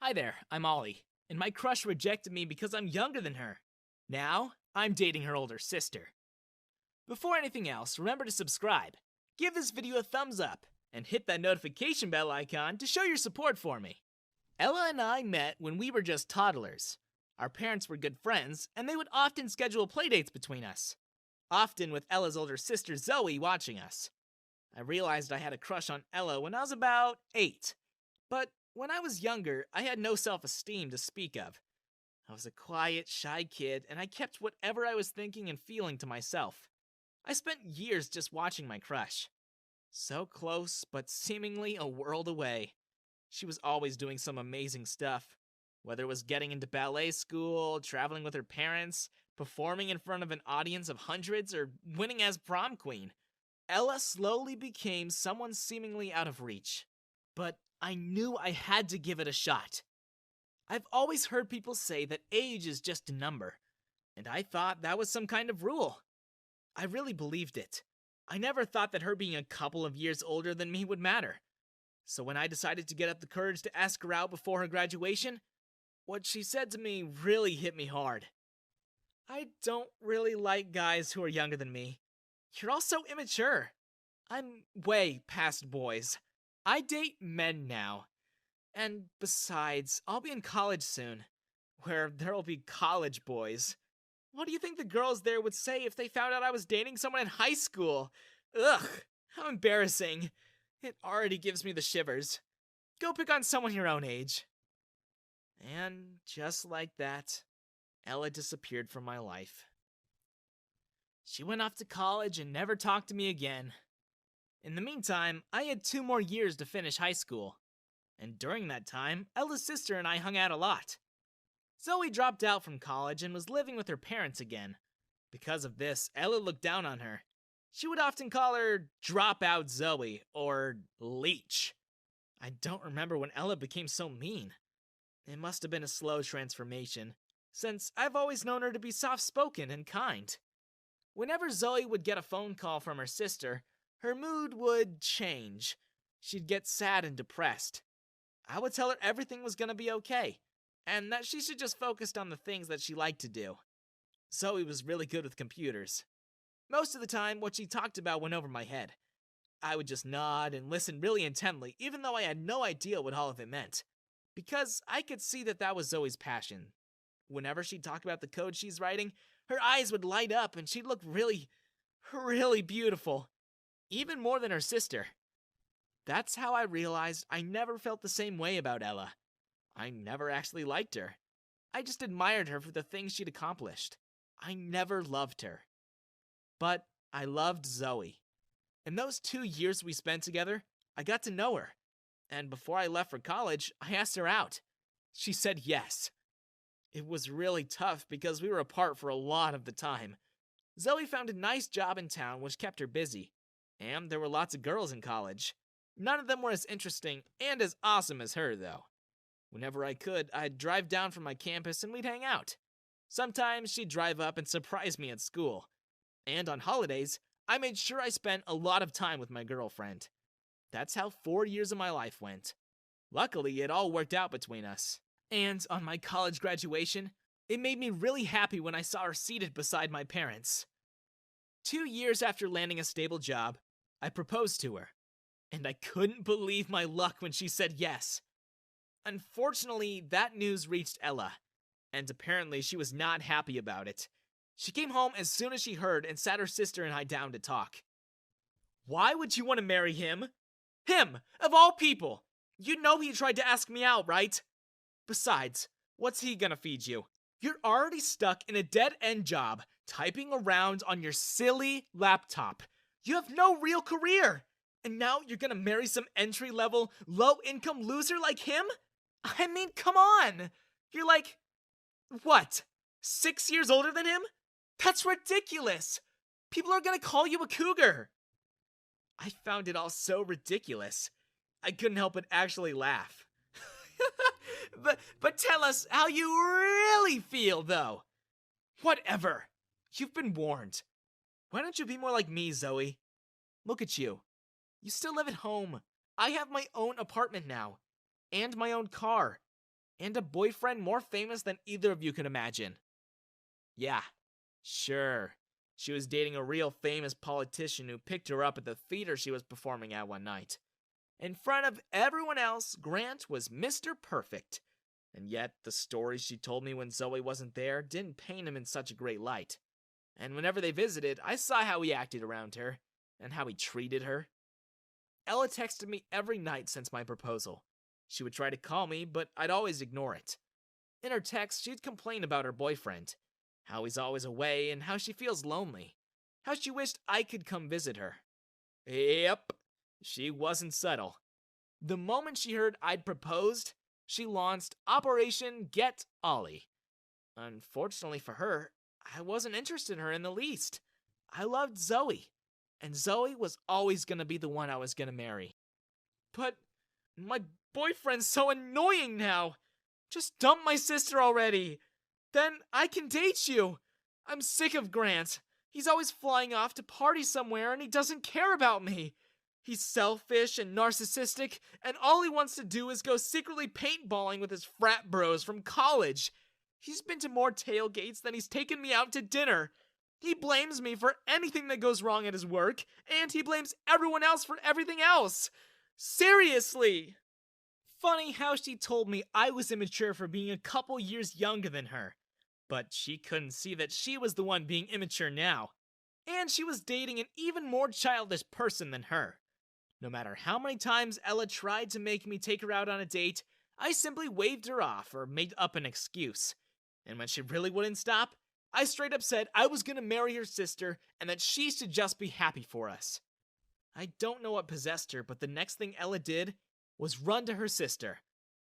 Hi there, I'm Ollie, and my crush rejected me because I'm younger than her. Now, I'm dating her older sister. Before anything else, remember to subscribe, give this video a thumbs up, and hit that notification bell icon to show your support for me. Ella and I met when we were just toddlers. Our parents were good friends, and they would often schedule playdates between us. Often with Ella's older sister Zoe watching us. I realized I had a crush on Ella when I was about 8. But when I was younger, I had no self-esteem to speak of. I was a quiet, shy kid, and I kept whatever I was thinking and feeling to myself. I spent years just watching my crush. So close, but seemingly a world away. She was always doing some amazing stuff. Whether it was getting into ballet school, traveling with her parents, performing in front of an audience of hundreds, or winning as prom queen. Ella slowly became someone seemingly out of reach. But I knew I had to give it a shot. I've always heard people say that age is just a number, and I thought that was some kind of rule. I really believed it. I never thought that her being a couple of years older than me would matter. So when I decided to get up the courage to ask her out before her graduation, what she said to me really hit me hard. I don't really like guys who are younger than me. You're all so immature. I'm way past boys. I date men now. And besides, I'll be in college soon, where there'll be college boys. What do you think the girls there would say if they found out I was dating someone in high school? Ugh, how embarrassing. It already gives me the shivers. Go pick on someone your own age. And just like that, Ella disappeared from my life. She went off to college and never talked to me again. In the meantime, I had 2 more years to finish high school. And during that time, Ella's sister and I hung out a lot. Zoe dropped out from college and was living with her parents again. Because of this, Ella looked down on her. She would often call her Dropout Zoe or Leech. I don't remember when Ella became so mean. It must have been a slow transformation, since I've always known her to be soft-spoken and kind. Whenever Zoe would get a phone call from her sister, her mood would change. She'd get sad and depressed. I would tell her everything was gonna be okay, and that she should just focus on the things that she liked to do. Zoe was really good with computers. Most of the time, what she talked about went over my head. I would just nod and listen really intently, even though I had no idea what all of it meant. Because I could see that that was Zoe's passion. Whenever she'd talk about the code she's writing, her eyes would light up and she'd look really, really beautiful. Even more than her sister. That's how I realized I never felt the same way about Ella. I never actually liked her. I just admired her for the things she'd accomplished. I never loved her. But I loved Zoe. In those 2 years we spent together, I got to know her. And before I left for college, I asked her out. She said yes. It was really tough because we were apart for a lot of the time. Zoe found a nice job in town which kept her busy. And there were lots of girls in college. None of them were as interesting and as awesome as her, though. Whenever I could, I'd drive down from my campus and we'd hang out. Sometimes she'd drive up and surprise me at school. And on holidays, I made sure I spent a lot of time with my girlfriend. That's how 4 years of my life went. Luckily, it all worked out between us. And on my college graduation, it made me really happy when I saw her seated beside my parents. 2 years after landing a stable job, I proposed to her. And I couldn't believe my luck when she said yes. Unfortunately, that news reached Ella, and apparently she was not happy about it. She came home as soon as she heard and sat her sister and I down to talk. Why would you want to marry him? Him, of all people! You know he tried to ask me out, right? Besides, what's he gonna feed you? You're already stuck in a dead-end job, typing around on your silly laptop. You have no real career! And now you're gonna marry some entry-level, low-income loser like him? I mean, come on! You're like, what, 6 years older than him? That's ridiculous! People are gonna call you a cougar! I found it all so ridiculous. I couldn't help but actually laugh. But tell us how you really feel, though. Whatever. You've been warned. Why don't you be more like me, Zoe? Look at you. You still live at home. I have my own apartment now. And my own car. and a boyfriend more famous than either of you could imagine. Yeah, sure. She was dating a real famous politician who picked her up at the theater she was performing at one night. In front of everyone else, Grant was Mr. Perfect. And yet, the stories she told me when Zoe wasn't there didn't paint him in such a great light. And whenever they visited, I saw how he acted around her, and how he treated her. Ella texted me every night since my proposal. She would try to call me, but I'd always ignore it. In her text, she'd complain about her boyfriend, how he's always away, and how she feels lonely, how she wished I could come visit her. Yep, she wasn't subtle. The moment she heard I'd proposed, she launched Operation Get Ollie. Unfortunately for her, I wasn't interested in her in the least. I loved Zoe, and Zoe was always going to be the one I was going to marry. But my boyfriend's so annoying now. Just dump my sister already. Then I can date you. I'm sick of Grant. He's always flying off to party somewhere and he doesn't care about me. He's selfish and narcissistic, and all he wants to do is go secretly paintballing with his frat bros from college. He's been to more tailgates than he's taken me out to dinner. He blames me for anything that goes wrong at his work, and he blames everyone else for everything else. Seriously! Funny how she told me I was immature for being a couple years younger than her. But she couldn't see that she was the one being immature now. And she was dating an even more childish person than her. No matter how many times Ella tried to make me take her out on a date, I simply waved her off or made up an excuse. And when she really wouldn't stop, I straight up said I was gonna marry her sister and that she should just be happy for us. I don't know what possessed her, but the next thing Ella did was run to her sister.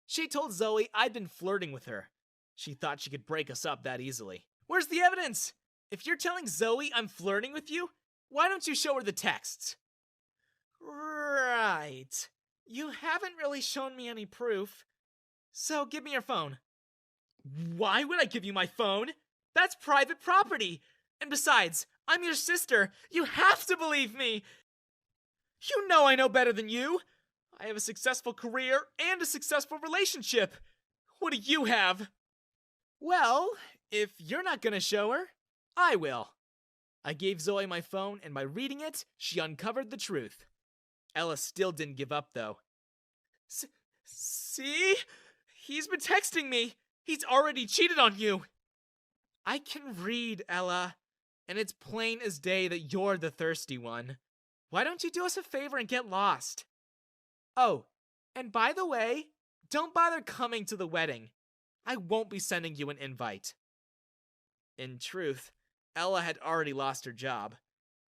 She told Zoe I'd been flirting with her. She thought she could break us up that easily. Where's the evidence? If you're telling Zoe I'm flirting with you, why don't you show her the texts? Right. You haven't really shown me any proof. So give me your phone. Why would I give you my phone? That's private property. And besides, I'm your sister. You have to believe me. You know I know better than you. I have a successful career and a successful relationship. What do you have? Well, if you're not gonna show her, I will. I gave Zoe my phone, and by reading it, she uncovered the truth. Ella still didn't give up, though. See? He's been texting me. He's already cheated on you. I can read, Ella, and it's plain as day that you're the thirsty one. Why don't you do us a favor and get lost? Oh, and by the way, don't bother coming to the wedding. I won't be sending you an invite. In truth, Ella had already lost her job.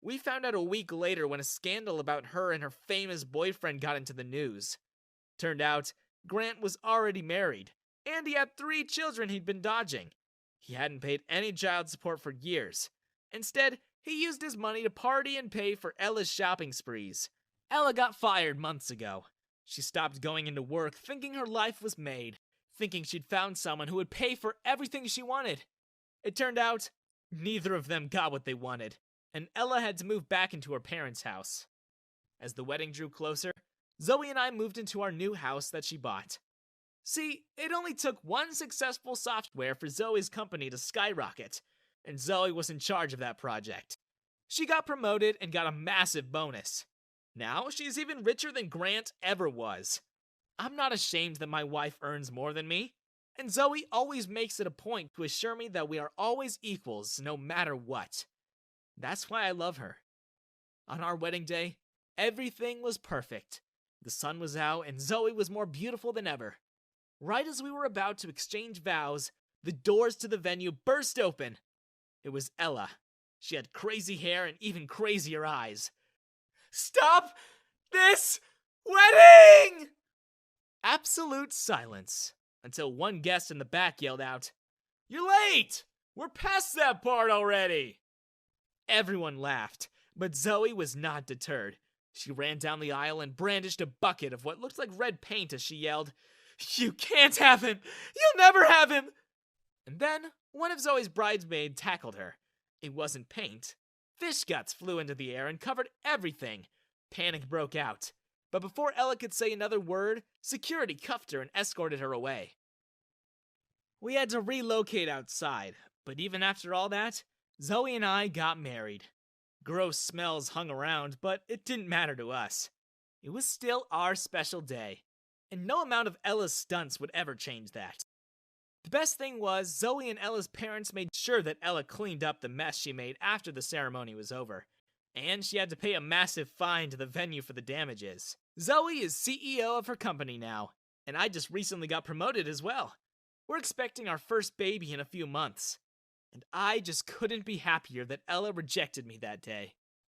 We found out a week later when a scandal about her and her famous boyfriend got into the news. Turned out, Grant was already married, and he had 3 children he'd been dodging. He hadn't paid any child support for years. Instead, he used his money to party and pay for Ella's shopping sprees. Ella got fired months ago. She stopped going into work thinking her life was made, thinking she'd found someone who would pay for everything she wanted. It turned out, neither of them got what they wanted, and Ella had to move back into her parents' house. As the wedding drew closer, Zoe and I moved into our new house that she bought. See, it only took one successful software for Zoe's company to skyrocket, and Zoe was in charge of that project. She got promoted and got a massive bonus. Now she's even richer than Grant ever was. I'm not ashamed that my wife earns more than me, and Zoe always makes it a point to assure me that we are always equals no matter what. That's why I love her. On our wedding day, everything was perfect. The sun was out and Zoe was more beautiful than ever. Right as we were about to exchange vows, the doors to the venue burst open. It was Ella. She had crazy hair and even crazier eyes. Stop this wedding! Absolute silence, until one guest in the back yelled out, "You're late! We're past that part already!" Everyone laughed, but Zoe was not deterred. She ran down the aisle and brandished a bucket of what looked like red paint as she yelled, "You can't have him! You'll never have him!" And then one of Zoe's bridesmaids tackled her. It wasn't paint. Fish guts flew into the air and covered everything. Panic broke out. But before Ella could say another word, security cuffed her and escorted her away. We had to relocate outside, but even after all that, Zoe and I got married. Gross smells hung around, but it didn't matter to us. It was still our special day, and no amount of Ella's stunts would ever change that. The best thing was, Zoe and Ella's parents made sure that Ella cleaned up the mess she made after the ceremony was over, and she had to pay a massive fine to the venue for the damages. Zoe is CEO of her company now, and I just recently got promoted as well. We're expecting our first baby in a few months, and I just couldn't be happier that Ella rejected me that day.